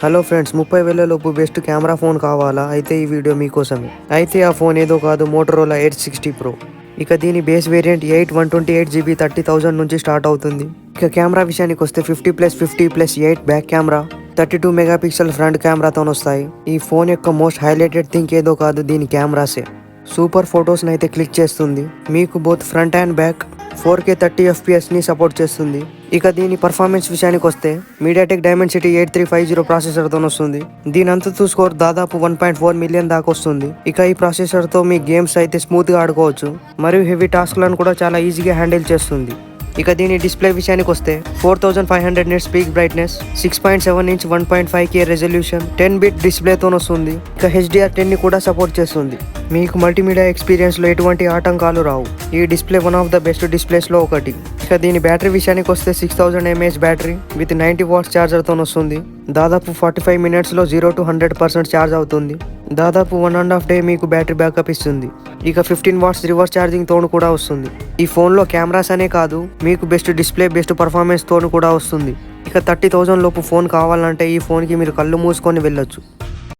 Hello friends, 30,000 లోపు best camera phone కావాలా? అయితే ఈ వీడియో మీకోసమే. అయితే ఆ ఫోన్ ఏదో కాదు, మోటరోలా ఎడ్జ్ 60 ప్రో. ఇక దీని బేస్ వేరియంట్ 128GB 30,000 నుంచి స్టార్ట్ అవుతుంది. ఇక కెమెరా విషయానికి వస్తే 50+50+8 బ్యాక్ కెమెరా, 32 మెగాపిక్సెల్ ఫ్రంట్ కెమెరాతో వస్తాయి. ఈ ఫోన్ యొక్క మోస్ట్ హైలైటెడ్ థింగ్ ఏదో కాదు, దీని కెమెరాసే. సూపర్ ఫొటోస్ని అయితే క్లిక్ చేస్తుంది. మీకు both front and back 4K 30fps support చేస్తుంది. ఇక దీని పర్ఫార్మెన్స్ విషయానికి వస్తే మీడియాటెక్ డైమెన్సిటీ 8350 ప్రాసెసర్తో వస్తుంది. దీని అంతస్తు స్కోర్ దాదాపు 1.4 మిలియన్ దాకా వస్తుంది. ఇక ఈ ప్రాసెసర్తో మీ గేమ్స్ అయితే స్మూత్గా ఆడుకోవచ్చు, మరియు హెవీ టాస్క్లను కూడా చాలా ఈజీగా హ్యాండిల్ చేస్తుంది. ఇక దీని డిస్ప్లే విషయానికి వస్తే 4500 nits peak brightness, 6.7 inch 1.5K resolution, 10-బిట్ డిస్ప్లేతో వస్తుంది. ఇక HDR10ని కూడా సపోర్ట్ చేస్తుంది. మీకు మల్టీమీడియా ఎక్స్పీరియన్స్లో ఎటువంటి ఆటంకాలు రావు. ఈ display one of the best డిస్ప్లేస్లో ఒకటి. ఇక దీని బ్యాటరీ విషయానికి వస్తే 6000 mAh బ్యాటరీ విత్ 90 వాట్స్ ఛార్జర్తో వస్తుంది. దాదాపు 45 మినిట్స్లో 0 to 100% ఛార్జ్ అవుతుంది. దాదాపు 1.5 డే మీకు బ్యాటరీ బ్యాకప్ ఇస్తుంది. ఇక 15 వాట్స్ రివర్స్ ఛార్జింగ్ తోను కూడా వస్తుంది. ఈ ఫోన్లో కెమెరాస్ అనే కాదు, మీకు బెస్ట్ డిస్ప్లే, బెస్ట్ పర్ఫార్మెన్స్ తోను కూడా వస్తుంది. ఇక 30,000 లోపు ఫోన్ కావాలంటే ఈ ఫోన్కి మీరు కళ్ళు మూసుకొని వెళ్ళొచ్చు.